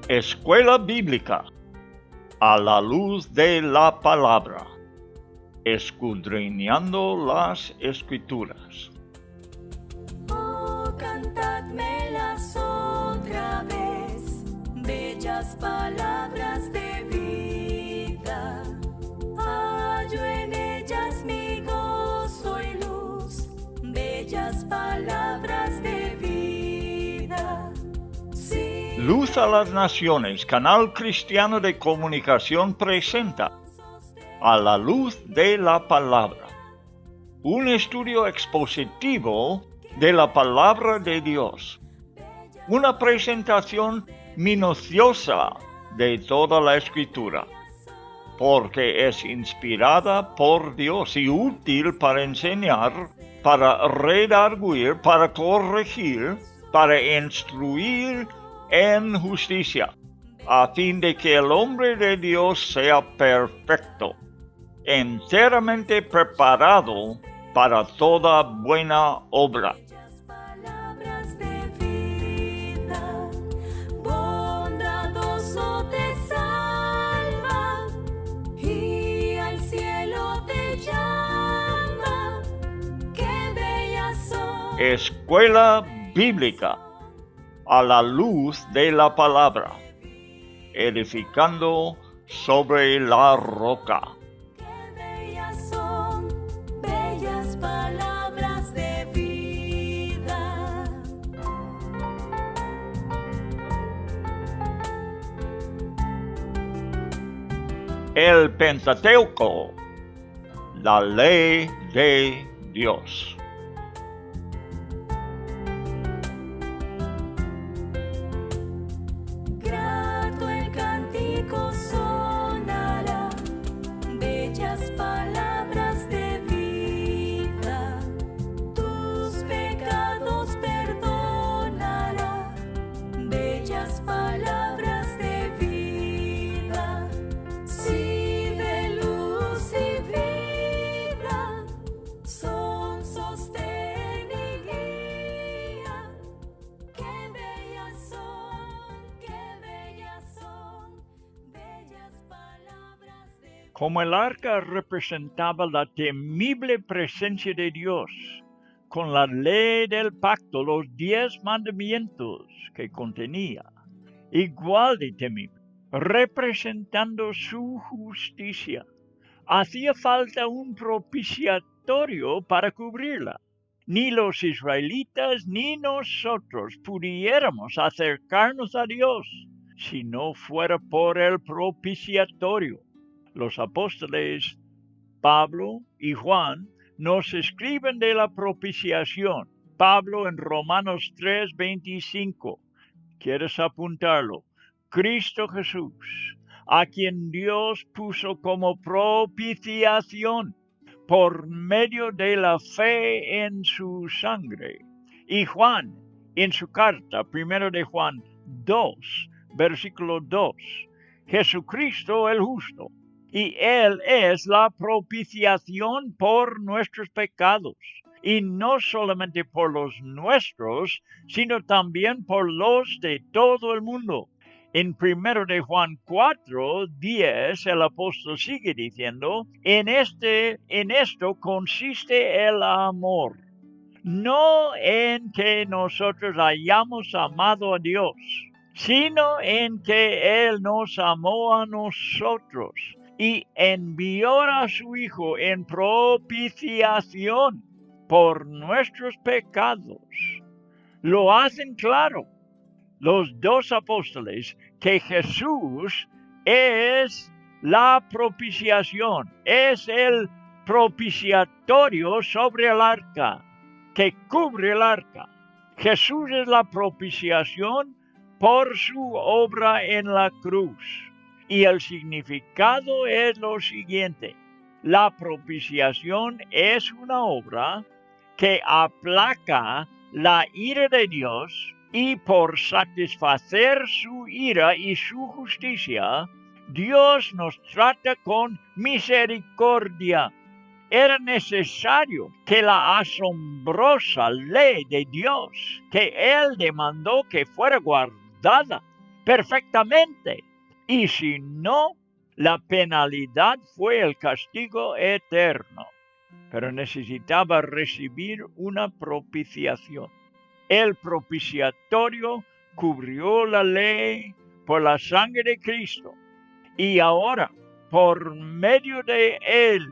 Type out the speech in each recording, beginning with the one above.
Escuela Bíblica a la luz de la palabra, escudriñando las Escrituras. Oh, cantadmelas otra vez, bellas palabras de vida. Hallo en ellas mi gozo y luz, bellas palabras de vida. Sí. Luz a las Naciones, canal cristiano de comunicación, presenta A la luz de la palabra, un estudio expositivo de la palabra de Dios, una presentación minuciosa de toda la Escritura, porque es inspirada por Dios y útil para enseñar, para redarguir, para corregir, para instruir en justicia, a fin de que el hombre de Dios sea perfecto, enteramente preparado para toda buena obra. Palabras de vida, bondadoso te salva y al cielo te llama. Qué bellas son. Escuela Bíblica a la luz de la palabra, edificando sobre la roca. Qué bellas son, bellas palabras de vida. El Pentateuco, la ley de Dios. Grato el cántico sonará, bellas palabras de vida. Tus pecados perdonará, bellas palabras de vida. Sí, de luz y vida, son sostén y guía. Qué bellas son, bellas palabras de. Como el arca representaba la temible presencia de Dios, con la ley del pacto, los 10 mandamientos que contenía, igual de temible, representando su justicia, hacía falta un propiciatorio para cubrirla. Ni los israelitas ni nosotros pudiéramos acercarnos a Dios si no fuera por el propiciatorio. Los apóstoles Pablo y Juan nos escriben de la propiciación. Pablo en Romanos 3:25. ¿Quieres apuntarlo? Cristo Jesús, a quien Dios puso como propiciación por medio de la fe en su sangre. Y Juan, en su carta, 1 de Juan 2, versículo 2, Jesucristo el justo, y Él es la propiciación por nuestros pecados, y no solamente por los nuestros, sino también por los de todo el mundo. En 1 de Juan 4:10, el apóstol sigue diciendo, en esto consiste el amor, no en que nosotros hayamos amado a Dios, sino en que Él nos amó a nosotros y envió a su Hijo en propiciación por nuestros pecados. Lo hacen claro los dos apóstoles que Jesús es la propiciación, es el propiciatorio sobre el arca, que cubre el arca. Jesús es la propiciación por su obra en la cruz. Y el significado es lo siguiente: la propiciación es una obra que aplaca la ira de Dios, y por satisfacer su ira y su justicia, Dios nos trata con misericordia. Era necesario que la asombrosa ley de Dios, que Él demandó que fuera guardada, perfectamente. Y si no, la penalidad fue el castigo eterno. Pero necesitaba recibir una propiciación. El propiciatorio cubrió la ley por la sangre de Cristo. Y ahora, por medio de él,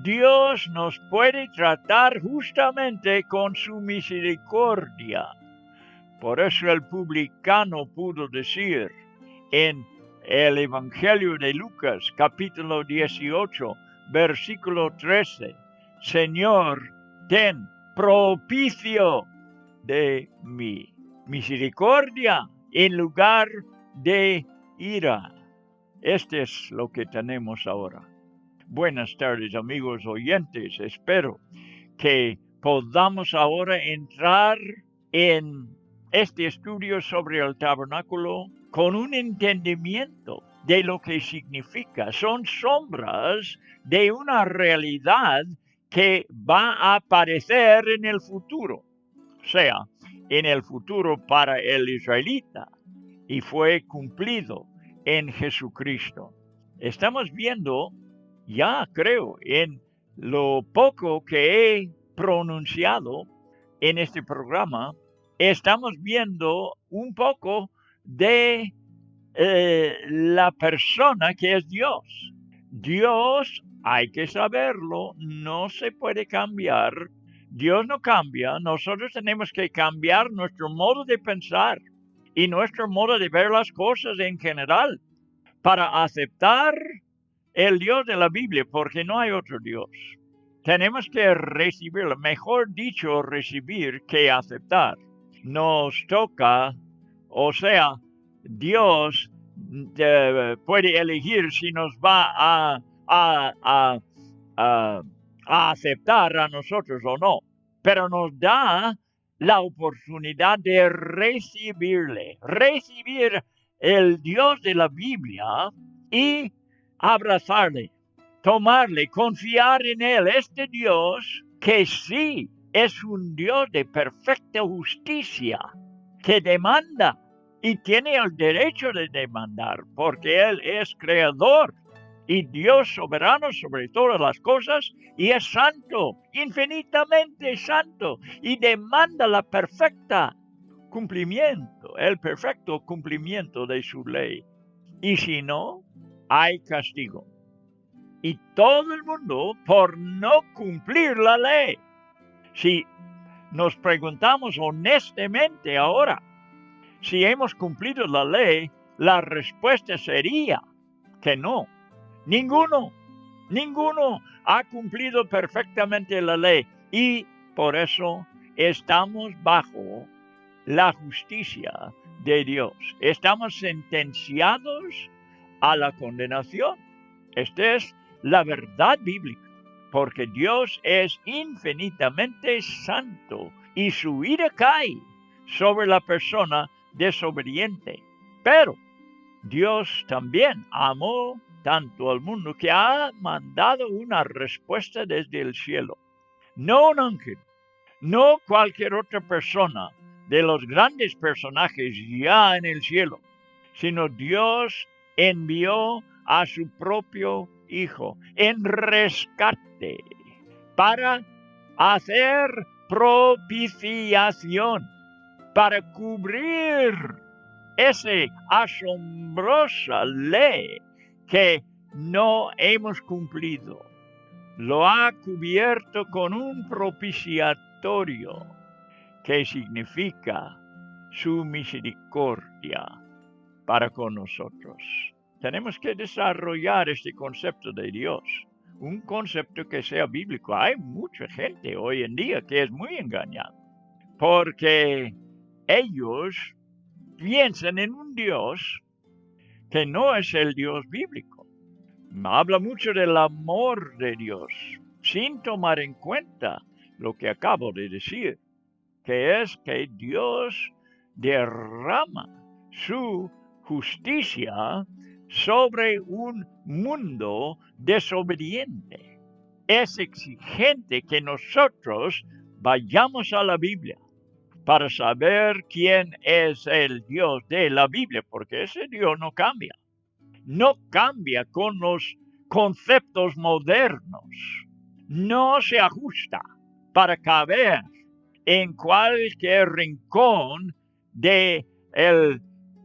Dios nos puede tratar justamente con su misericordia. Por eso el publicano pudo decir en el Evangelio de Lucas, capítulo 18, versículo 13, Señor, ten propicio de mí. Misericordia en lugar de ira. Este es lo que tenemos ahora. Buenas tardes, amigos oyentes. Espero que podamos ahora entrar en este estudio sobre el tabernáculo con un entendimiento de lo que significa. Son sombras de una realidad que va a aparecer en el futuro. O sea, en el futuro para el israelita. Y fue cumplido en Jesucristo. Estamos viendo, ya creo, en lo poco que he pronunciado en este programa, estamos viendo un poco de la persona que es Dios. Dios, hay que saberlo, no se puede cambiar. Dios no cambia, nosotros tenemos que cambiar nuestro modo de pensar y nuestro modo de ver las cosas en general para aceptar el Dios de la Biblia, porque no hay otro Dios. Tenemos que recibirlo, mejor dicho, recibir que aceptar. Nos toca, o sea, Dios puede elegir si nos va a aceptar a nosotros o no, pero nos da la oportunidad de recibir el Dios de la Biblia y abrazarle, tomarle, confiar en él. Este Dios que sí es un Dios de perfecta justicia, que demanda y tiene el derecho de demandar, porque él es creador y Dios soberano sobre todas las cosas, y es santo, infinitamente santo, y demanda el perfecto cumplimiento de su ley. Y si no, hay castigo. Y todo el mundo por no cumplir la ley. Si nos preguntamos honestamente ahora, si hemos cumplido la ley, la respuesta sería que no. Ninguno ha cumplido perfectamente la ley, y por eso estamos bajo la justicia de Dios. Estamos sentenciados a la condenación. Esta es la verdad bíblica, porque Dios es infinitamente santo y su ira cae sobre la persona desobediente. Pero Dios también amó tanto al mundo que ha mandado una respuesta desde el cielo. No un ángel, no cualquier otra persona de los grandes personajes ya en el cielo, sino Dios envió a su propio Hijo en rescate para hacer propiciación, para cubrir esa asombrosa ley que no hemos cumplido. Lo ha cubierto con un propiciatorio, que significa su misericordia para con nosotros. Tenemos que desarrollar este concepto de Dios, un concepto que sea bíblico. Hay mucha gente hoy en día que es muy engañada, porque ellos piensan en un Dios que no es el Dios bíblico. Habla mucho del amor de Dios, sin tomar en cuenta lo que acabo de decir, que es que Dios derrama su justicia sobre un mundo desobediente. Es exigente que nosotros vayamos a la Biblia para saber quién es el Dios de la Biblia, porque ese Dios no cambia. No cambia con los conceptos modernos. No se ajusta para caber en cualquier rincón de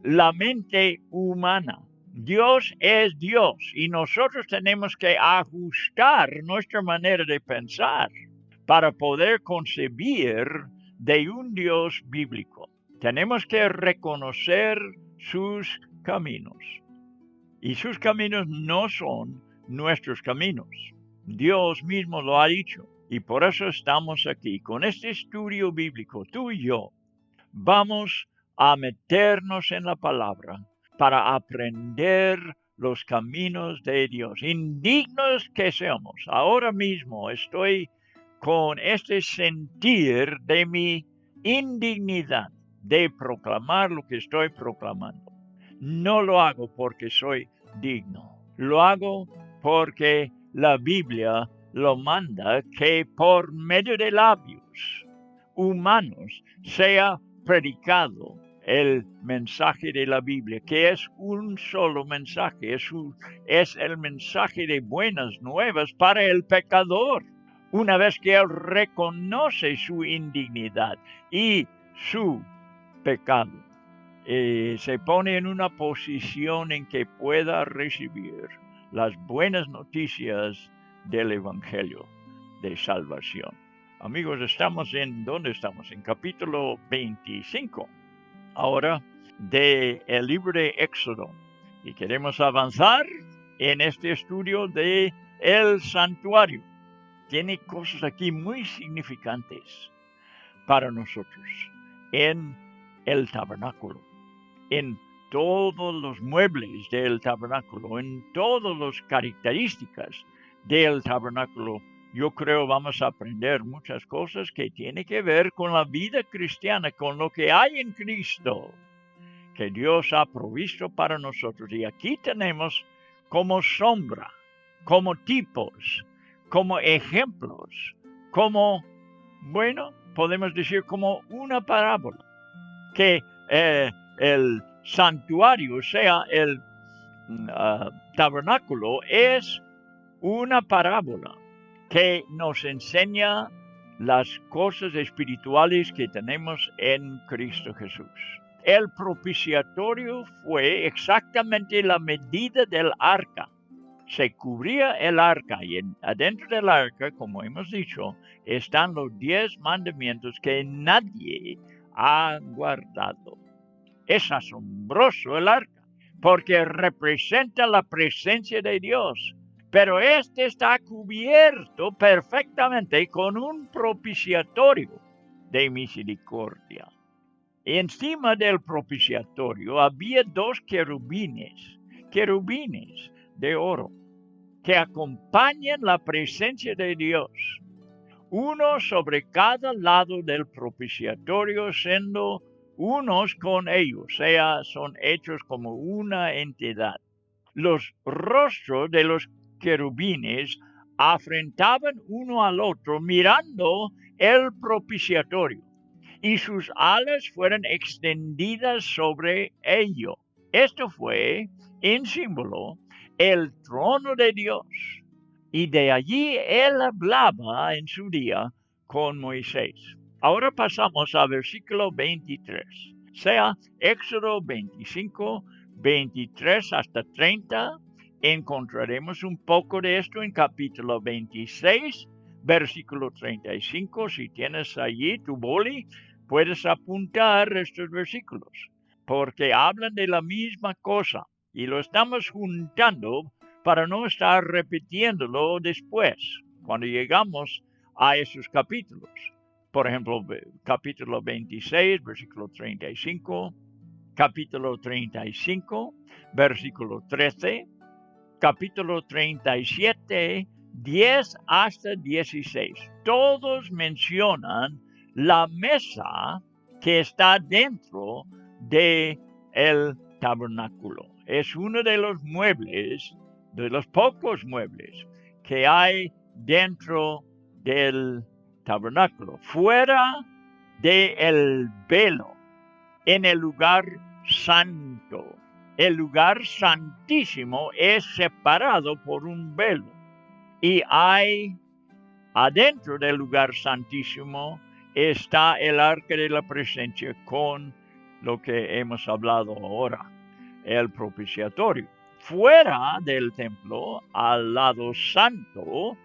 la mente humana. Dios es Dios y nosotros tenemos que ajustar nuestra manera de pensar para poder concebir de un Dios bíblico. Tenemos que reconocer sus caminos. Y sus caminos no son nuestros caminos. Dios mismo lo ha dicho. Y por eso estamos aquí. Con este estudio bíblico, tú y yo, vamos a meternos en la palabra para aprender los caminos de Dios. Indignos que seamos. Ahora mismo estoy con este sentir de mi indignidad de proclamar lo que estoy proclamando. No lo hago porque soy digno. Lo hago porque la Biblia lo manda que por medio de labios humanos sea predicado el mensaje de la Biblia, que es un solo mensaje, es el mensaje de buenas nuevas para el pecador. Una vez que él reconoce su indignidad y su pecado, se pone en una posición en que pueda recibir las buenas noticias del Evangelio de salvación. Amigos, ¿dónde estamos? En capítulo 25, ahora, del libro de Éxodo. Y queremos avanzar en este estudio de el santuario. Tiene cosas aquí muy significantes para nosotros en el tabernáculo, en todos los muebles del tabernáculo, en todas las características del tabernáculo. Yo creo vamos a aprender muchas cosas que tienen que ver con la vida cristiana, con lo que hay en Cristo, que Dios ha provisto para nosotros. Y aquí tenemos como sombra, como tipos, como ejemplos, como, podemos decir como una parábola, que el santuario, o sea, el tabernáculo, es una parábola que nos enseña las cosas espirituales que tenemos en Cristo Jesús. El propiciatorio fue exactamente la medida del arca. Se cubría el arca y adentro del arca, como hemos dicho, están los 10 mandamientos que nadie ha guardado. Es asombroso el arca porque representa la presencia de Dios. Pero este está cubierto perfectamente con un propiciatorio de misericordia. Encima del propiciatorio había 2 querubines de oro, que acompañan la presencia de Dios, uno sobre cada lado del propiciatorio, siendo unos con ellos, o sea, son hechos como una entidad. Los rostros de los querubines afrentaban uno al otro mirando el propiciatorio, y sus alas fueron extendidas sobre ello. Esto fue en símbolo el trono de Dios, y de allí él hablaba en su día con Moisés. Ahora pasamos al versículo 23, sea Éxodo 25, 23 hasta 30. Encontraremos un poco de esto en capítulo 26, versículo 35. Si tienes allí tu boli, puedes apuntar estos versículos, porque hablan de la misma cosa y lo estamos juntando para no estar repitiéndolo después, cuando llegamos a esos capítulos. Por ejemplo, capítulo 26, versículo 35, capítulo 35, versículo 13, capítulo 37, 10 hasta 16. Todos mencionan la mesa que está dentro del tabernáculo. Es uno de los muebles, de los pocos muebles que hay dentro del tabernáculo. Fuera del velo en el lugar santo. El lugar santísimo es separado por un velo. Y hay adentro del lugar santísimo está el arca de la presencia con lo que hemos hablado ahora, el propiciatorio. Fuera del templo, al lado santo,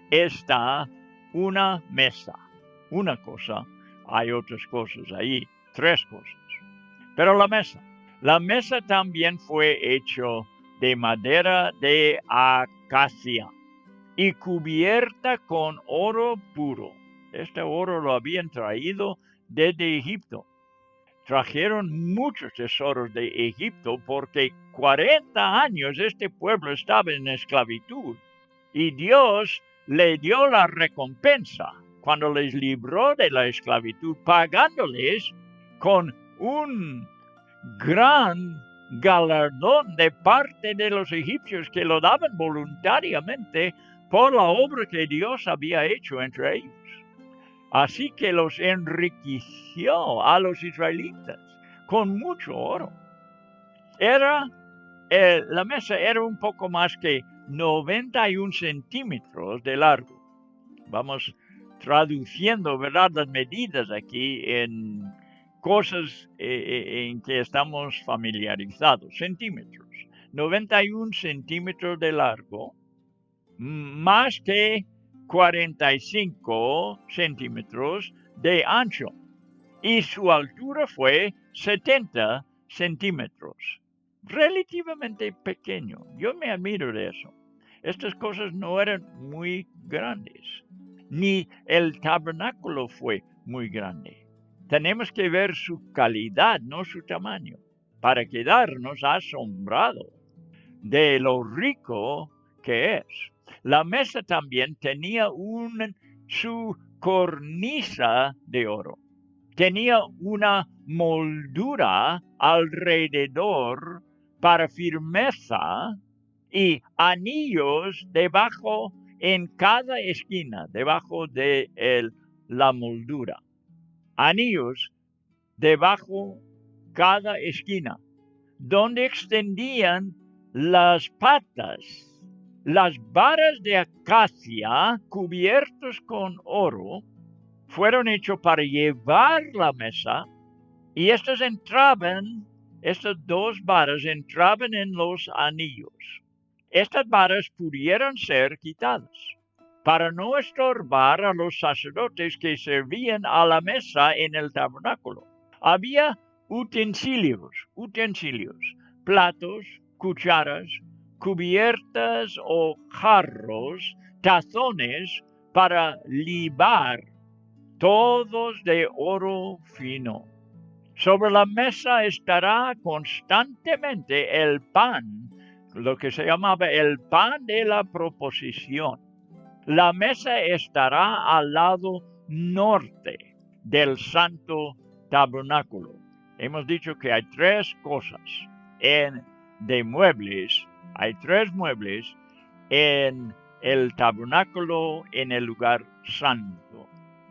está una mesa. Una cosa, hay otras cosas ahí, 3 cosas. Pero la mesa también fue hecho de madera de acacia y cubierta con oro puro. Este oro lo habían traído desde Egipto. Trajeron muchos tesoros de Egipto porque 40 años este pueblo estaba en esclavitud y Dios le dio la recompensa cuando les libró de la esclavitud, pagándoles con un gran galardón de parte de los egipcios que lo daban voluntariamente por la obra que Dios había hecho entre ellos. Así que los enriqueció a los israelitas con mucho oro. La mesa era un poco más que 91 centímetros de largo. Vamos traduciendo, ¿verdad?, las medidas aquí en cosas en que estamos familiarizados. Centímetros. 91 centímetros de largo, más que 45 centímetros de ancho. Y su altura fue 70 centímetros. Relativamente pequeño. Yo me admiro de eso. Estas cosas no eran muy grandes. Ni el tabernáculo fue muy grande. Tenemos que ver su calidad, no su tamaño, para quedarnos asombrados de lo rico que es. La mesa también tenía su cornisa de oro. Tenía una moldura alrededor para firmeza y anillos debajo en cada esquina, debajo de la moldura. Anillos debajo cada esquina, donde extendían las patas. Las varas de acacia cubiertas con oro fueron hechas para llevar la mesa y estas 2 varas entraban en los anillos. Estas varas pudieron ser quitadas para no estorbar a los sacerdotes que servían a la mesa en el tabernáculo. Había utensilios, platos, cucharas, cubiertas o jarros, tazones para libar, todos de oro fino. Sobre la mesa estará constantemente el pan, lo que se llamaba el pan de la proposición. La mesa estará al lado norte del santo tabernáculo. Hemos dicho que hay 3 cosas de muebles. Hay 3 muebles en el tabernáculo, en el lugar santo.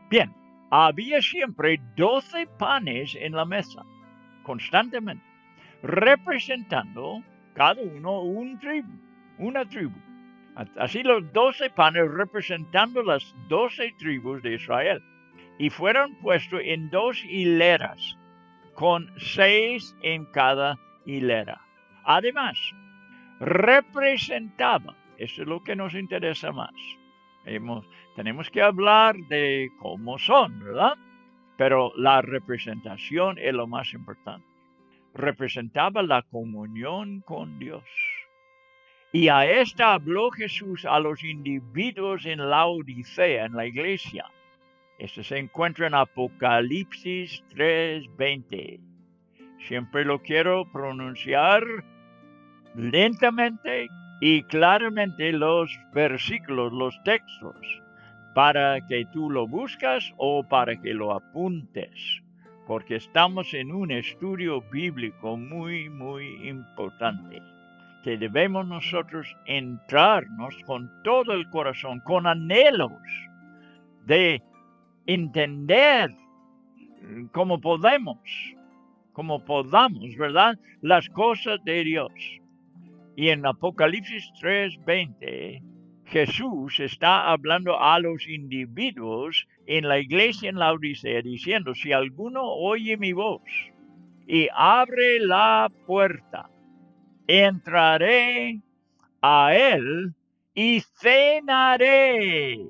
Bien, había siempre 12 panes en la mesa, constantemente, representando cada uno una tribu. Así los 12 panes representando las 12 tribus de Israel. Y fueron puestos en 2 hileras, con 6 en cada hilera. Además, representaba, eso es lo que nos interesa más. Tenemos que hablar de cómo son, ¿verdad? Pero la representación es lo más importante. Representaba la comunión con Dios. Y a esta habló Jesús a los individuos en Laodicea, en la iglesia. Esto se encuentra en Apocalipsis 3:20. Siempre lo quiero pronunciar lentamente y claramente los versículos, los textos, para que tú lo buscas o para que lo apuntes, porque estamos en un estudio bíblico muy, muy importante, que debemos nosotros entrarnos con todo el corazón, con anhelos de entender como podamos, ¿verdad? Las cosas de Dios. Y en Apocalipsis 3:20, Jesús está hablando a los individuos en la iglesia en Laodicea diciendo, si alguno oye mi voz y abre la puerta, entraré a él y cenaré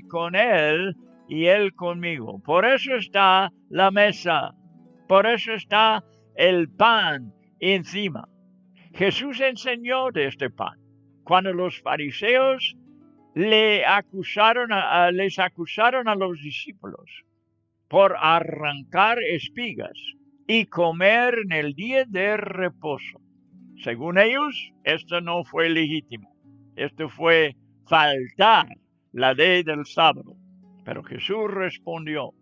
con él y él conmigo. Por eso está la mesa, por eso está el pan encima. Jesús enseñó de este pan. Cuando los fariseos les acusaron a los discípulos por arrancar espigas y comer en el día de reposo. Según ellos, esto no fue legítimo. Esto fue faltar la ley del sábado. Pero Jesús respondió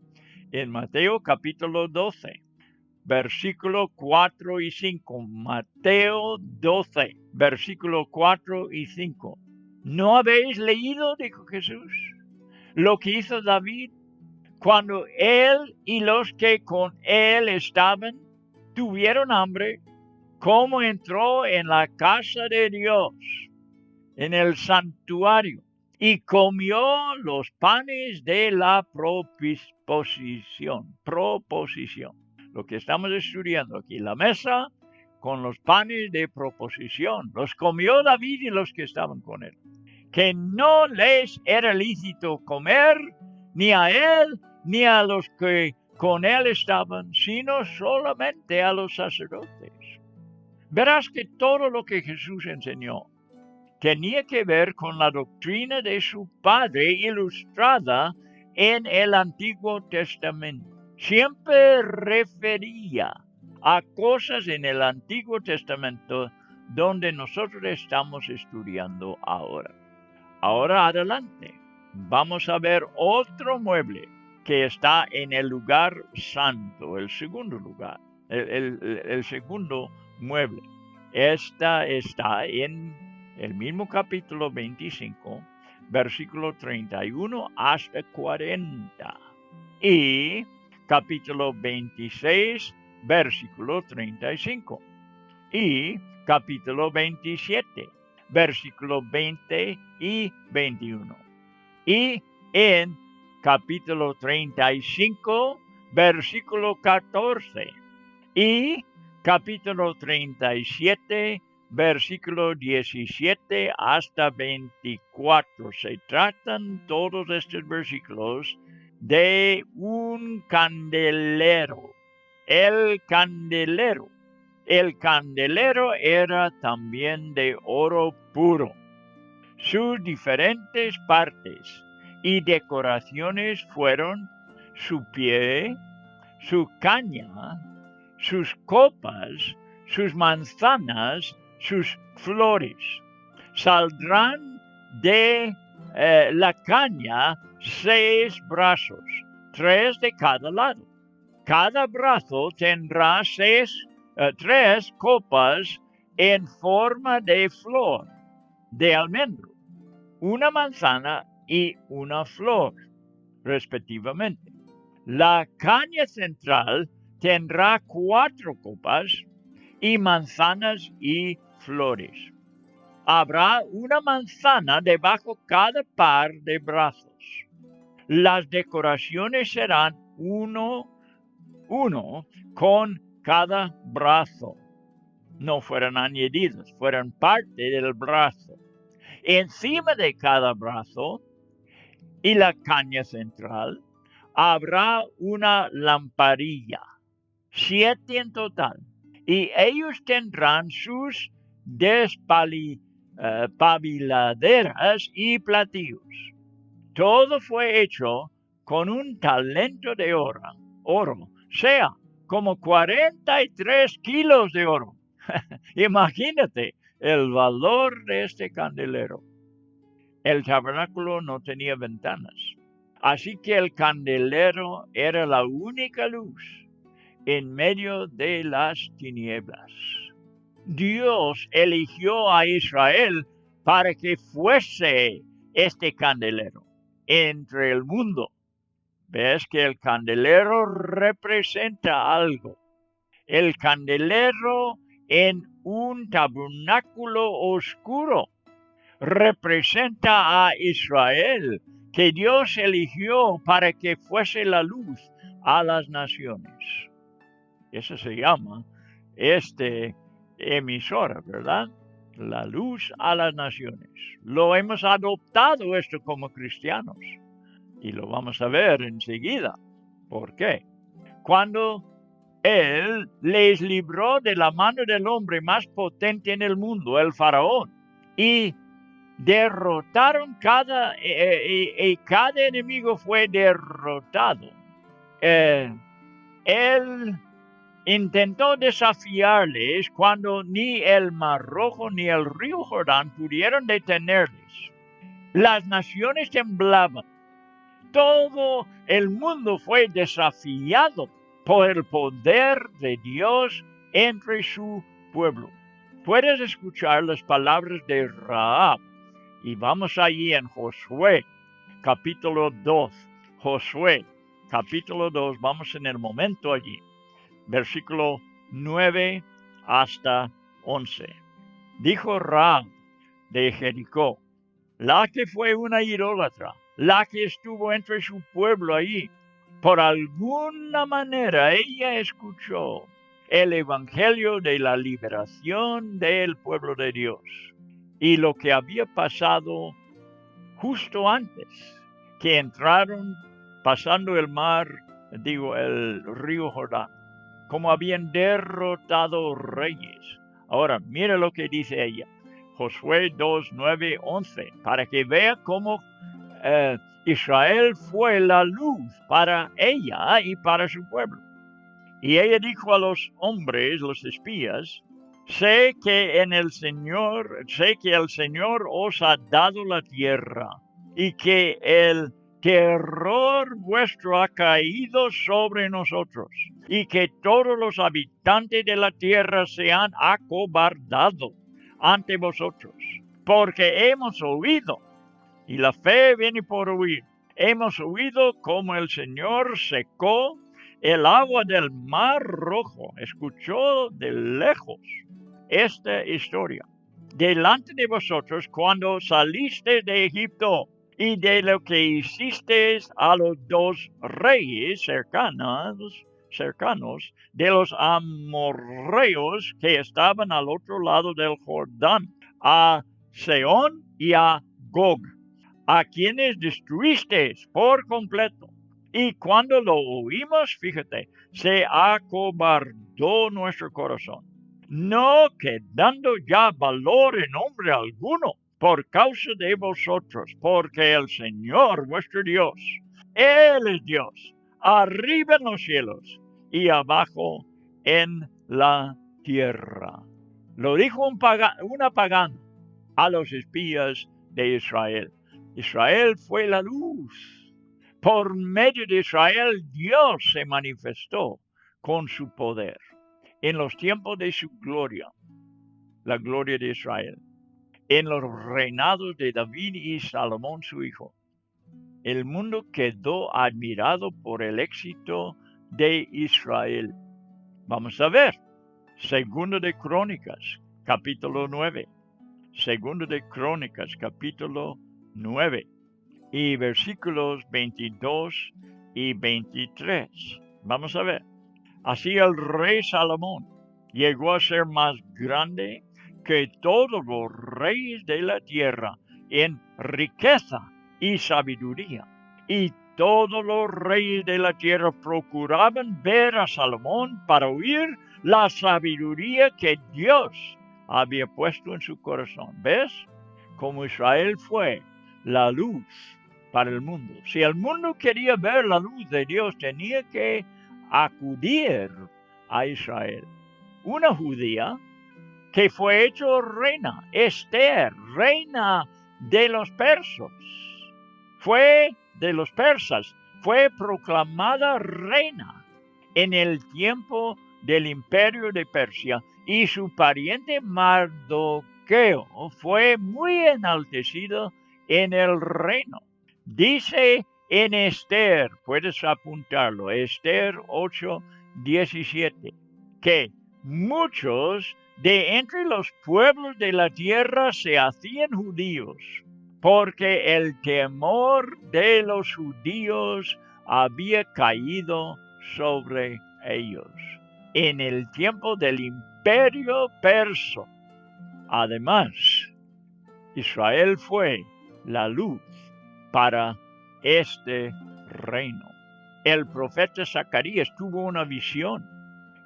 en Mateo capítulo 12, versículo 4 y 5. Mateo 12, versículo 4 y 5. ¿No habéis leído, dijo Jesús, lo que hizo David cuando él y los que con él estaban tuvieron hambre? ¿Cómo entró en la casa de Dios, en el santuario, y comió los panes de la proposición? Lo que estamos estudiando aquí, la mesa con los panes de proposición. Los comió David y los que estaban con él. Que no les era lícito comer ni a él ni a los que con él estaban, sino solamente a los sacerdotes. Verás que todo lo que Jesús enseñó tenía que ver con la doctrina de su Padre ilustrada en el Antiguo Testamento. Siempre refería a cosas en el Antiguo Testamento donde nosotros estamos estudiando ahora. Ahora adelante, vamos a ver otro mueble que está en el lugar santo, el segundo lugar, el segundo mueble. Esta está en el mismo capítulo 25, versículo 31 hasta 40. Y capítulo 26, versículo 35. Y capítulo 27, versículo 20 y 21. Y en capítulo 35, versículo 14. Y capítulo 37, versículo 17 hasta 24. Se tratan todos estos versículos de un candelero. El candelero era también de oro puro. Sus diferentes partes y decoraciones fueron su pie, su caña, sus copas, sus manzanas, sus flores. Saldrán de la caña 6 brazos, 3 de cada lado. Cada brazo tendrá 3 copas en forma de flor de almendro, una manzana y una flor, respectivamente. La caña central tendrá 4 copas y manzanas y flores. Habrá una manzana debajo cada par de brazos. Las decoraciones serán uno con cada brazo. No fueron añadidas, fueron parte del brazo. Encima de cada brazo y la caña central habrá una lamparilla, 7 en total, y ellos tendrán sus despabiladeras y platillos. Todo fue hecho con un talento de oro, sea como 43 kilos de oro. Imagínate el valor de este candelero. El tabernáculo no tenía ventanas, así que el candelero era la única luz en medio de las tinieblas. Dios eligió a Israel para que fuese este candelero entre el mundo. Ves que el candelero representa algo. El candelero en un tabernáculo oscuro representa a Israel, que Dios eligió para que fuese la luz a las naciones. Eso se llama emisora, ¿verdad? La luz a las naciones. Lo hemos adoptado esto como cristianos. Y lo vamos a ver enseguida. ¿Por qué? Cuando Él les libró de la mano del hombre más potente en el mundo, el faraón, y derrotaron cada enemigo fue derrotado. Él intentó desafiarles cuando ni el Mar Rojo ni el río Jordán pudieron detenerles. Las naciones temblaban. Todo el mundo fue desafiado por el poder de Dios entre su pueblo. Puedes escuchar las palabras de Rahab. Y vamos allí en Josué, capítulo 2. Josué, capítulo 2, vamos en el momento allí. Versículo 9 hasta 11. Dijo Rahab de Jericó, la que fue una idólatra, la que estuvo entre su pueblo allí. Por alguna manera ella escuchó el evangelio de la liberación del pueblo de Dios y lo que había pasado justo antes que entraron pasando el río Jordán, como habían derrotado reyes. Ahora, mira lo que dice ella, Josué 2, 9, 11, para que vea cómo Israel fue la luz para ella y para su pueblo. Y ella dijo a los hombres, los espías, sé que el Señor os ha dado la tierra y que el terror vuestro ha caído sobre nosotros y que todos los habitantes de la tierra se han acobardado ante vosotros, porque hemos oído, y la fe viene por oír, hemos oído cómo el Señor secó el agua del Mar Rojo. Escuchó de lejos esta historia delante de vosotros cuando salisteis de Egipto, y de lo que hicisteis a los dos reyes cercanos de los amorreos que estaban al otro lado del Jordán, a Sehón y a Gog, a quienes destruisteis por completo. Y cuando lo oímos, fíjate, se acobardó nuestro corazón, no quedando ya valor en hombre alguno por causa de vosotros, porque el Señor vuestro Dios, Él es Dios, arriba en los cielos y abajo en la tierra. Lo dijo una pagana a los espías de Israel. Israel fue la luz. Por medio de Israel, Dios se manifestó con su poder en los tiempos de su gloria, la gloria de Israel, en los reinados de David y Salomón su hijo. El mundo quedó admirado por el éxito de Israel. Vamos a ver, Segundo de Crónicas, capítulo 9. Segundo de Crónicas, capítulo 9. Y versículos 22 y 23. Vamos a ver. Así el rey Salomón llegó a ser más grande que todos los reyes de la tierra en riqueza y sabiduría. Y todos los reyes de la tierra procuraban ver a Salomón para oír la sabiduría que Dios había puesto en su corazón. ¿Ves? Como Israel fue la luz para el mundo. Si el mundo quería ver la luz de Dios, tenía que acudir a Israel. Una judía que fue hecho reina, Esther, reina de los persas, fue proclamada reina en el tiempo del imperio de Persia, y su pariente Mardoqueo fue muy enaltecido en el reino. Dice en Esther, puedes apuntarlo, Esther 8:17, que muchos de entre los pueblos de la tierra se hacían judíos, porque el temor de los judíos había caído sobre ellos en el tiempo del imperio persa. Además, Israel fue la luz para este reino. El profeta Zacarías tuvo una visión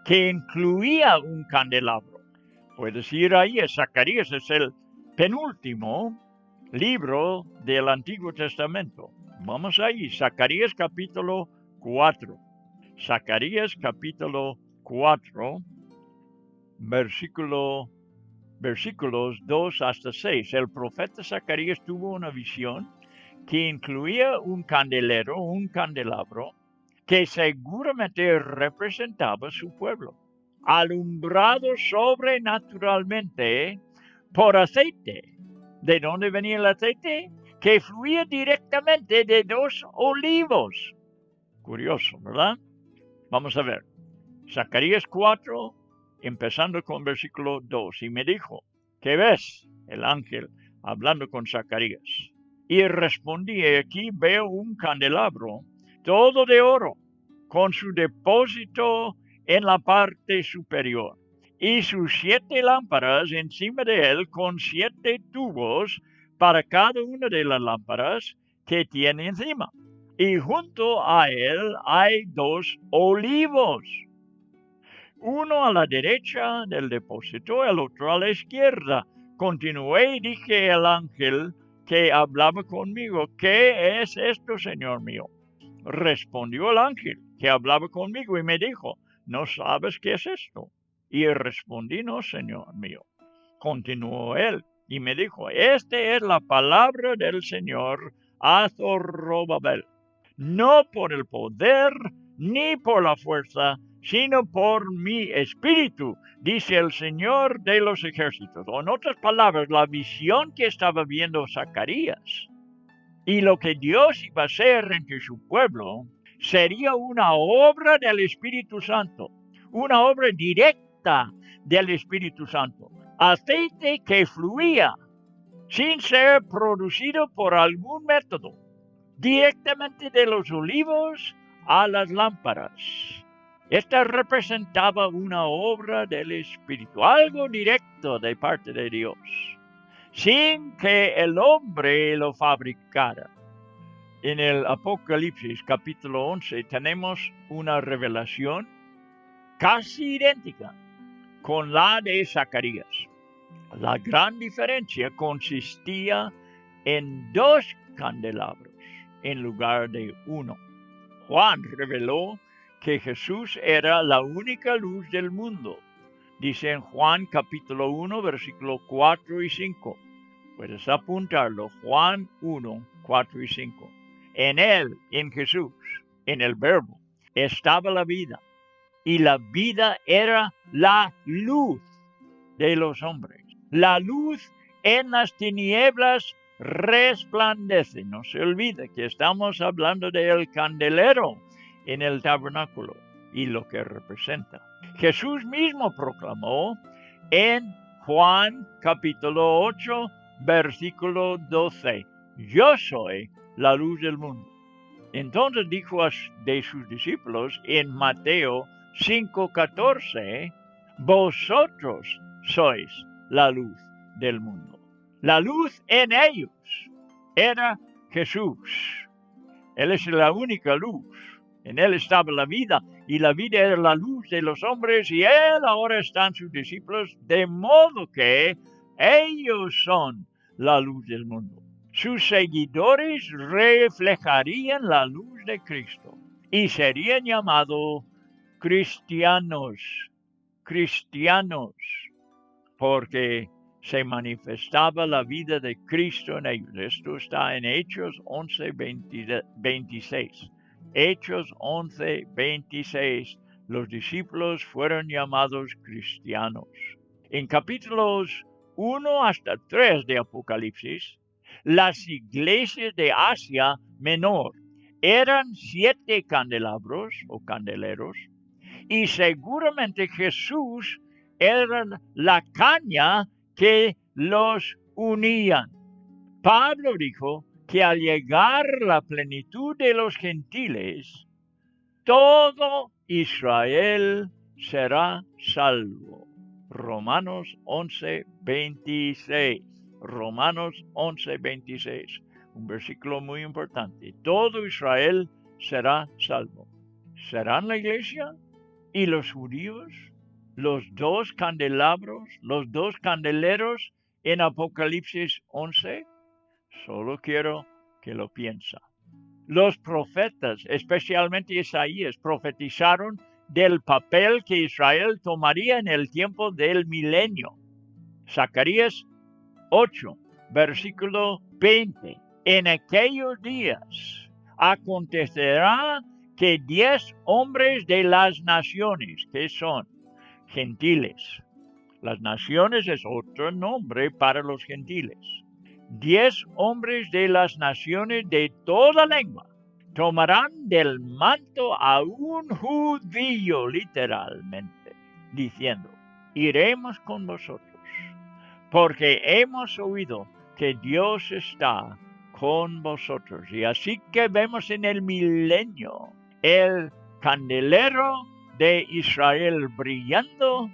que incluía un candelabro. Puedes ir ahí, Zacarías es el penúltimo libro del Antiguo Testamento. Vamos ahí, Zacarías capítulo 4. Zacarías capítulo 4, versículos 2 hasta 6. El profeta Zacarías tuvo una visión que incluía un candelabro, que seguramente representaba su pueblo, alumbrado sobrenaturalmente por aceite. ¿De dónde venía el aceite? Que fluía directamente de 2 olivos. Curioso, ¿verdad? Vamos a ver. Zacarías 4, empezando con versículo 2. Y me dijo, ¿qué ves? El ángel hablando con Zacarías. Y respondí, aquí veo un candelabro, todo de oro, con su depósito en la parte superior, y sus 7 lámparas encima de él, con 7 tubos para cada una de las lámparas que tiene encima. Y junto a él hay 2 olivos, uno a la derecha del depósito, el otro a la izquierda. Continué y dije al ángel que hablaba conmigo, ¿qué es esto, Señor mío? Respondió el ángel que hablaba conmigo y me dijo, ¿no sabes qué es esto? Y respondí, no, Señor mío. Continuó él y me dijo, esta es la palabra del Señor a Zorobabel, no por el poder ni por la fuerza, sino por mi espíritu, dice el Señor de los ejércitos. O en otras palabras, la visión que estaba viendo Zacarías y lo que Dios iba a hacer entre su pueblo sería una obra del Espíritu Santo, una obra directa del Espíritu Santo. Aceite que fluía sin ser producido por algún método, directamente de los olivos a las lámparas. Esta representaba una obra del Espíritu, algo directo de parte de Dios, sin que el hombre lo fabricara. En el Apocalipsis capítulo 11 tenemos una revelación casi idéntica con la de Zacarías. La gran diferencia consistía en 2 candelabros en lugar de 1. Juan reveló que Jesús era la única luz del mundo. Dice en Juan capítulo 1, versículo 4 y 5. Puedes apuntarlo, Juan 1, 4 y 5. En él, en Jesús, en el Verbo, estaba la vida, y la vida era la luz de los hombres. La luz en las tinieblas resplandece. No se olvide que estamos hablando del candelero en el tabernáculo y lo que representa. Jesús mismo proclamó en Juan capítulo 8, versículo 12, yo soy la luz del mundo. Entonces dijo de sus discípulos en Mateo 5:14, vosotros sois la luz del mundo. La luz en ellos era Jesús. Él es la única luz. En él estaba la vida, y la vida era la luz de los hombres, y él ahora están sus discípulos, de modo que ellos son la luz del mundo. Sus seguidores reflejarían la luz de Cristo y serían llamados cristianos, porque se manifestaba la vida de Cristo en ellos. Esto está en Hechos 11:26. Hechos 11:26. Los discípulos fueron llamados cristianos. En capítulos 1 hasta 3 de Apocalipsis, las iglesias de Asia Menor Eran 7 candelabros o candeleros, y seguramente Jesús era la caña que los unían. Pablo dijo que al llegar la plenitud de los gentiles, todo Israel será salvo. Romanos 11:26. Romanos 11:26. Un versículo muy importante. Todo Israel será salvo. ¿Serán la iglesia y los judíos los 2 candelabros, los 2 candeleros en Apocalipsis 11? Solo quiero que lo piensen. Los profetas, especialmente Isaías, profetizaron del papel que Israel tomaría en el tiempo del milenio. Zacarías 8, versículo 20. En aquellos días acontecerá que 10 hombres de las naciones, que son gentiles. Las naciones es otro nombre para los gentiles. 10 hombres de las naciones de toda lengua tomarán del manto a un judío, literalmente, diciendo: iremos con vosotros, porque hemos oído que Dios está con vosotros. Y así que vemos en el milenio el candelero de Israel brillando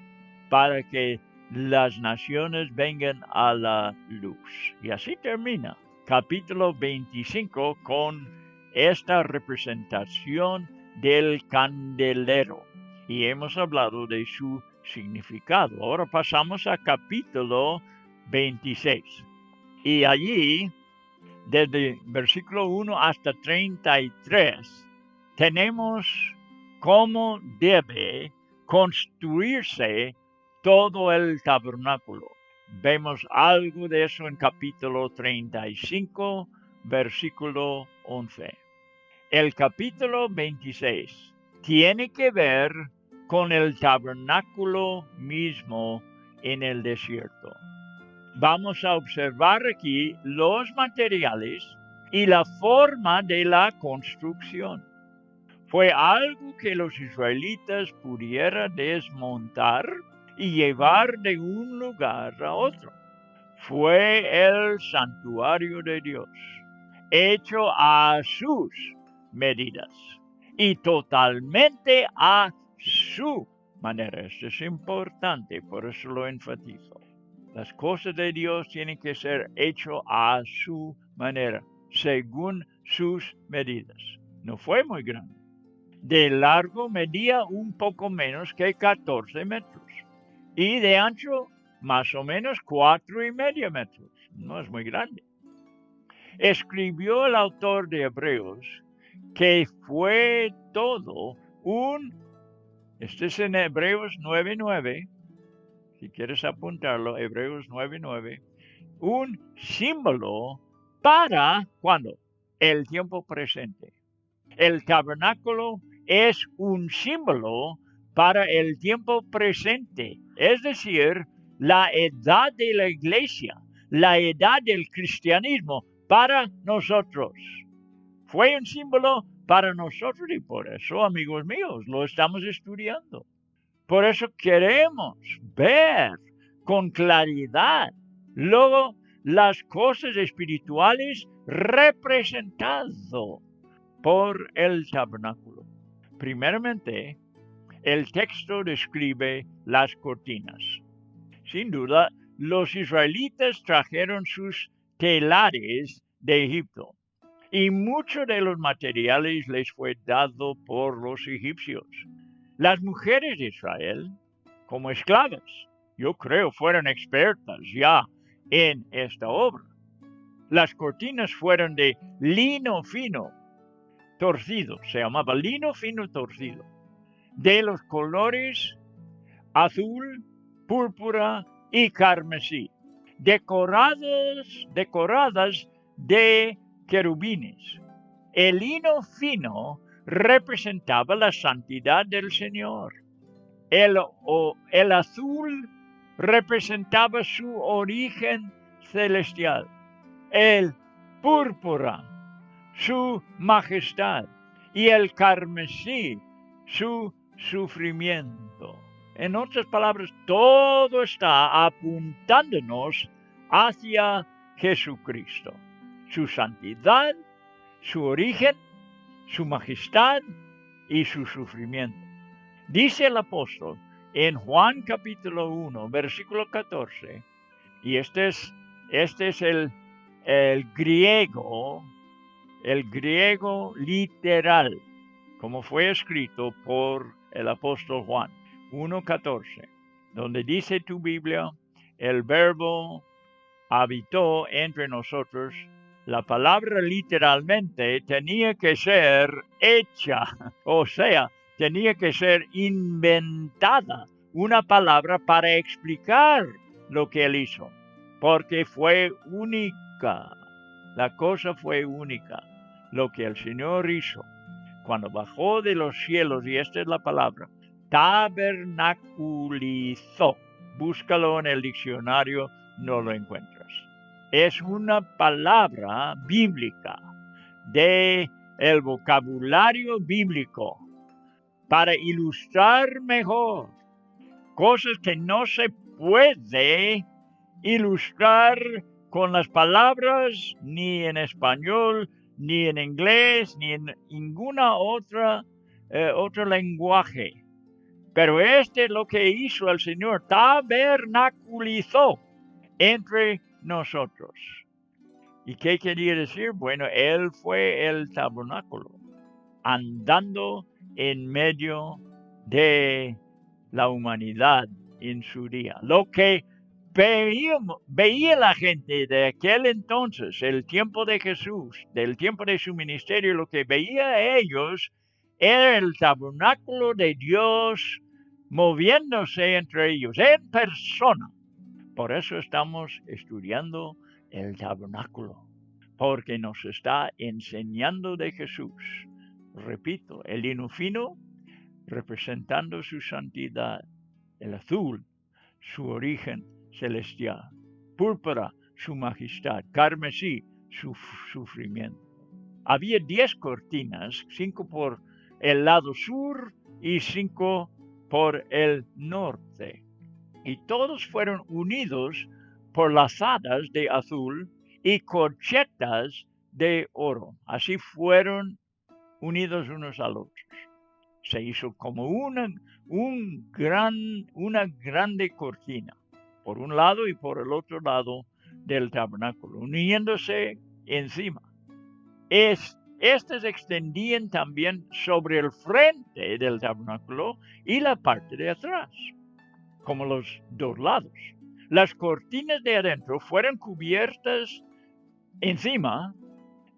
para que las naciones vengan a la luz. Y así termina capítulo 25 con esta representación del candelero. Y hemos hablado de su significado. Ahora pasamos a capítulo 26. Y allí, desde versículo 1 hasta 33, tenemos cómo debe construirse todo el tabernáculo. Vemos algo de eso en capítulo 35, versículo 11. El capítulo 26 tiene que ver con el tabernáculo mismo en el desierto. Vamos a observar aquí los materiales y la forma de la construcción. Fue algo que los israelitas pudieran desmontar y llevar de un lugar a otro. Fue el santuario de Dios, hecho a sus medidas y totalmente a su manera. Esto es importante, por eso lo enfatizo. Las cosas de Dios tienen que ser hechas a su manera, según sus medidas. No fue muy grande. De largo medía un poco menos que 14 metros. Y de ancho, más o menos 4,5 metros. No es muy grande. Escribió el autor de Hebreos que fue todo este es en Hebreos 9:9, si quieres apuntarlo, Hebreos 9:9, un símbolo para, ¿cuándo? El tiempo presente. El tabernáculo es un símbolo para el tiempo presente, es decir, la edad de la iglesia, la edad del cristianismo para nosotros. Fue un símbolo para nosotros y por eso, amigos míos, lo estamos estudiando. Por eso queremos ver con claridad luego las cosas espirituales representado por el tabernáculo. Primeramente, el texto describe las cortinas. Sin duda, los israelitas trajeron sus telares de Egipto y muchos de los materiales les fue dado por los egipcios. Las mujeres de Israel, como esclavas, yo creo fueron expertas ya en esta obra. Las cortinas fueron de lino fino, torcido, se llamaba lino fino torcido, de los colores azul, púrpura y carmesí, decoradas de querubines. El lino fino representaba la santidad del Señor. El azul representaba su origen celestial. El púrpura su majestad, y el carmesí, su sufrimiento. En otras palabras, todo está apuntándonos hacia Jesucristo, su santidad, su origen, su majestad y su sufrimiento. Dice el apóstol en Juan capítulo 1, versículo 14, y este es el griego literal, como fue escrito por el apóstol Juan, 1:14, donde dice tu Biblia, el verbo habitó entre nosotros. La palabra literalmente tenía que ser hecha, o sea, tenía que ser inventada, una palabra para explicar lo que él hizo, porque fue única. La cosa fue única. Lo que el Señor hizo cuando bajó de los cielos, y esta es la palabra, tabernaculizó. Búscalo en el diccionario, no lo encuentras. Es una palabra bíblica, de el vocabulario bíblico, para ilustrar mejor cosas que no se puede ilustrar con las palabras, ni en español, ni en inglés, ni en ninguna otro lenguaje. Pero este es lo que hizo el Señor, tabernaculizó entre nosotros. ¿Y qué quería decir? Bueno, Él fue el tabernáculo, andando en medio de la humanidad en su día. Lo que veía la gente de aquel entonces, el tiempo de Jesús, del tiempo de su ministerio, lo que veía ellos era el tabernáculo de Dios moviéndose entre ellos en persona. Por eso estamos estudiando el tabernáculo, porque nos está enseñando de Jesús. Repito, el lino fino representando su santidad, el azul su origen celestial, púrpura su majestad, carmesí su sufrimiento. Había 10 cortinas, 5 por el lado sur y 5 por el norte, y todos fueron unidos por lazadas de azul y corchetas de oro. Así fueron unidos unos a los otros. Se hizo como una grande cortina, por un lado y por el otro lado del tabernáculo, uniéndose encima. Estas extendían también sobre el frente del tabernáculo y la parte de atrás, como los dos lados. Las cortinas de adentro fueron cubiertas encima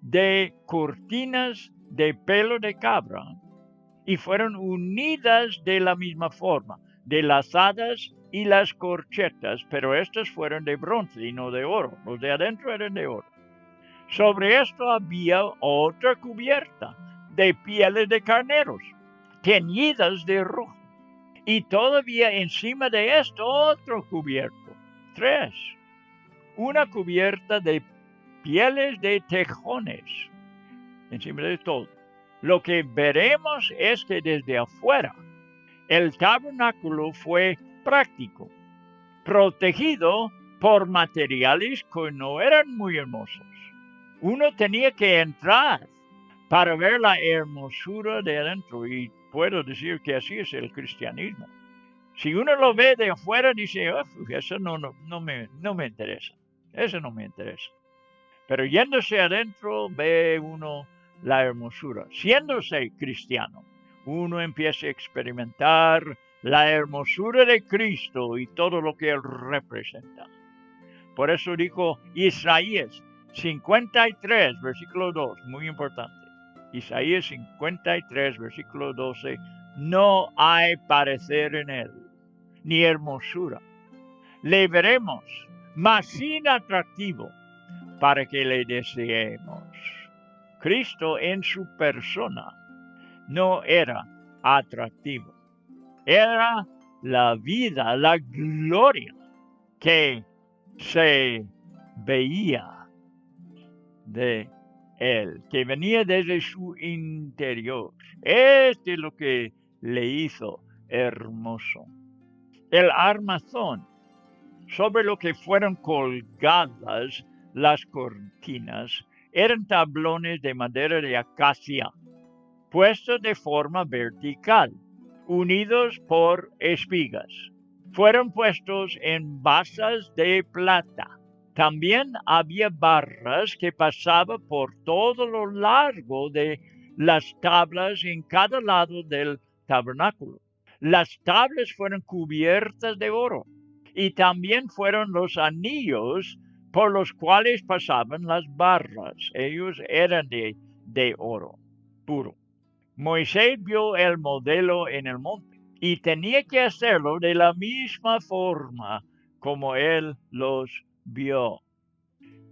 de cortinas de pelo de cabra y fueron unidas de la misma forma, de lazadas y las corchetas, pero estas fueron de bronce y no de oro. Los de adentro eran de oro. Sobre esto había otra cubierta de pieles de carneros, teñidas de rojo. Y todavía encima de esto otro cubierto, 3. Una cubierta de pieles de tejones, encima de todo. Lo que veremos es que desde afuera el tabernáculo fue práctico, protegido por materiales que no eran muy hermosos. Uno tenía que entrar para ver la hermosura de adentro, y puedo decir que así es el cristianismo. Si uno lo ve de afuera, dice, eso no me interesa, eso no me interesa. Pero yéndose adentro, ve uno la hermosura. Siéndose cristiano, uno empieza a experimentar la hermosura de Cristo y todo lo que Él representa. Por eso dijo Isaías 53, versículo 2, muy importante. Isaías 53, versículo 12, no hay parecer en Él, ni hermosura. Le veremos, mas sin atractivo, para que le deseemos. Cristo en su persona no era atractivo. Era la vida, la gloria que se veía de Él, que venía desde su interior. Este es lo que le hizo hermoso. El armazón, sobre lo que fueron colgadas las cortinas, eran tablones de madera de acacia, puestos de forma vertical, unidos por espigas. Fueron puestos en basas de plata. También había barras que pasaban por todo lo largo de las tablas en cada lado del tabernáculo. Las tablas fueron cubiertas de oro, y también fueron los anillos por los cuales pasaban las barras. Ellos eran de oro puro. Moisés vio el modelo en el monte y tenía que hacerlo de la misma forma como él los vio.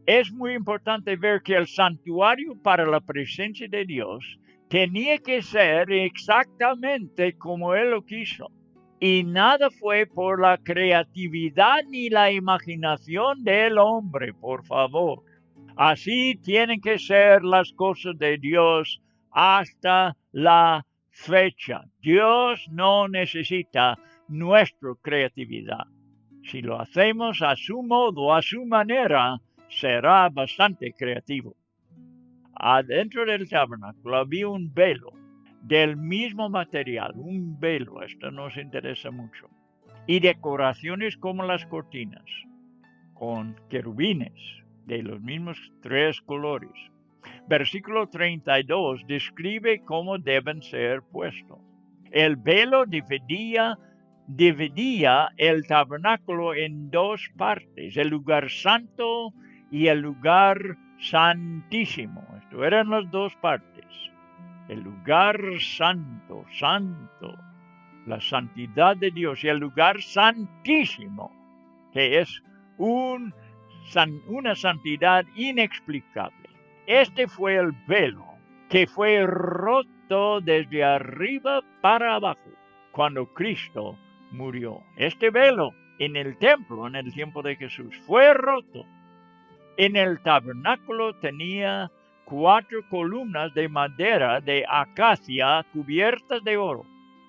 Es muy importante ver que el santuario para la presencia de Dios tenía que ser exactamente como él lo quiso. Y nada fue por la creatividad ni la imaginación del hombre, por favor. Así tienen que ser las cosas de Dios hasta la fecha. Dios no necesita nuestra creatividad. Si lo hacemos a su modo, a su manera, será bastante creativo. Adentro del tabernáculo había un velo del mismo material, un velo, esto nos interesa mucho, y decoraciones como las cortinas, con querubines de los mismos 3 colores. Versículo 32 describe cómo deben ser puestos. El velo dividía el tabernáculo en 2 partes, el lugar santo y el lugar santísimo. Esto eran las 2 partes. El lugar santo, la santidad de Dios, y el lugar santísimo, que es una santidad inexplicable. Este fue el velo que fue roto desde arriba para abajo cuando Cristo murió. Este velo en el templo, en el tiempo de Jesús, fue roto. En el tabernáculo tenía 4 columnas de madera de acacia cubiertas de oro,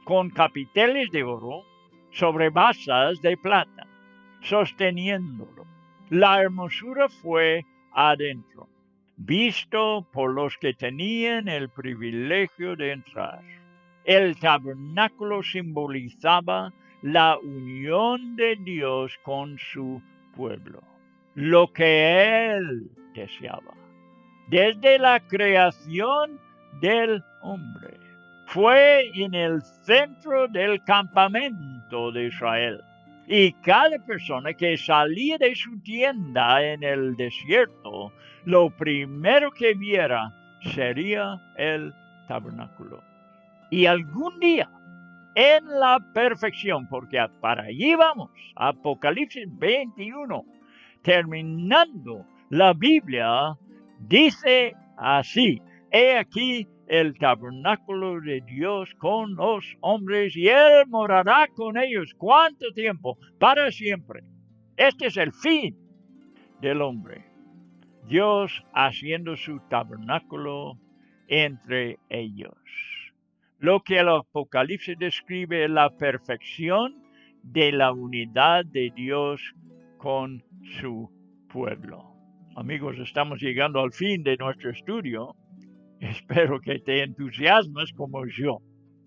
con capiteles de oro sobre basas de plata, sosteniéndolo. La hermosura fue adentro, visto por los que tenían el privilegio de entrar. El tabernáculo simbolizaba la unión de Dios con su pueblo, lo que Él deseaba. Desde la creación del hombre, fue en el centro del campamento de Israel. Y cada persona que salía de su tienda en el desierto, lo primero que viera sería el tabernáculo. Y algún día, en la perfección, porque para allí vamos, Apocalipsis 21, terminando la Biblia, dice así: he aquí el tabernáculo de Dios con los hombres, y Él morará con ellos. ¿Cuánto tiempo? Para siempre. Este es el fin del hombre. Dios haciendo su tabernáculo entre ellos. Lo que el Apocalipsis describe es la perfección de la unidad de Dios con su pueblo. Amigos, estamos llegando al fin de nuestro estudio. Espero que te entusiasmes como yo,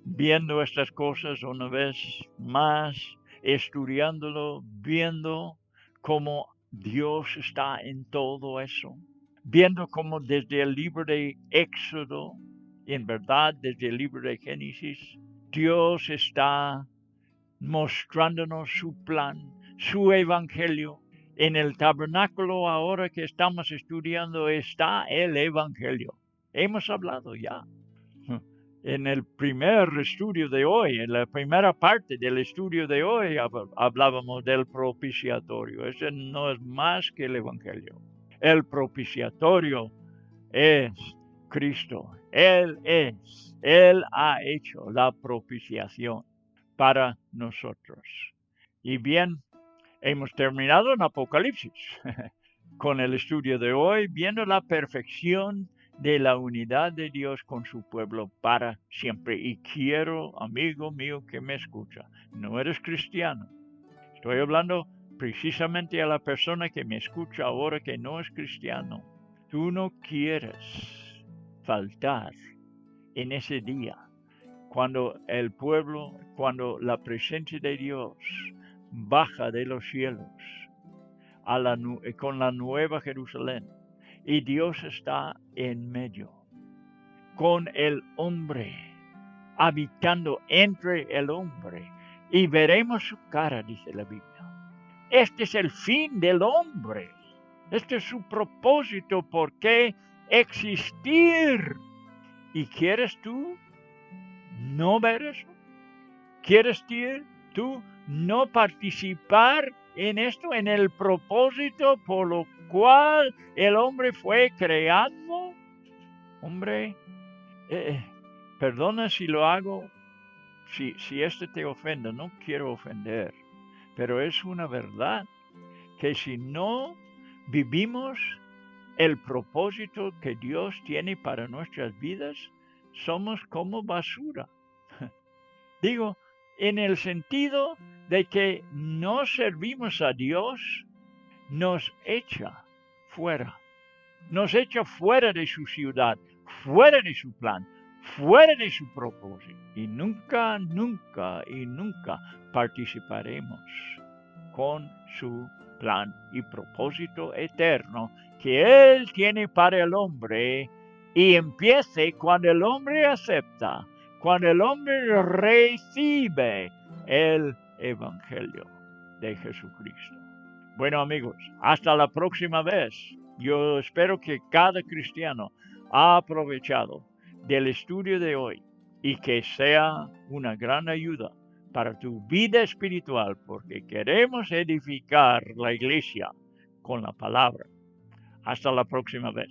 viendo estas cosas una vez más, estudiándolo, viendo cómo Dios está en todo eso, viendo cómo desde el libro de Éxodo, en verdad desde el libro de Génesis, Dios está mostrándonos su plan, su evangelio. En el tabernáculo ahora que estamos estudiando está el evangelio. Hemos hablado ya. En el primer estudio de hoy, en la primera parte del estudio de hoy, hablábamos del propiciatorio. Ese no es más que el evangelio. El propiciatorio es Cristo. Él ha hecho la propiciación para nosotros. Y bien, hemos terminado en Apocalipsis con el estudio de hoy, viendo la perfección de la unidad de Dios con su pueblo para siempre. Y quiero, amigo mío que me escucha, no eres cristiano. Estoy hablando precisamente a la persona que me escucha ahora que no es cristiano. Tú no quieres faltar en ese día, cuando el pueblo, cuando la presencia de Dios baja de los cielos con la nueva Jerusalén, y Dios está en medio, con el hombre, habitando entre el hombre, y veremos su cara, dice la Biblia. Este es el fin del hombre. Este es su propósito, ¿por qué existir? ¿Y quieres tú no ver eso? ¿Quieres tú no participar en esto, en el propósito por lo cual el hombre fue creado? Hombre, perdona si lo hago, si esto te ofende, no quiero ofender, pero es una verdad que si no vivimos el propósito que Dios tiene para nuestras vidas, somos como basura. Digo, en el sentido de que no servimos a Dios, nos echa fuera. Nos echa fuera de su ciudad, fuera de su plan, fuera de su propósito. Y nunca participaremos con su plan y propósito eterno que Él tiene para el hombre, y empiece cuando el hombre acepta, cuando el hombre recibe el Evangelio de Jesucristo. Bueno, amigos, hasta la próxima vez. Yo espero que cada cristiano ha aprovechado del estudio de hoy y que sea una gran ayuda para tu vida espiritual, porque queremos edificar la iglesia con la palabra. Hasta la próxima vez.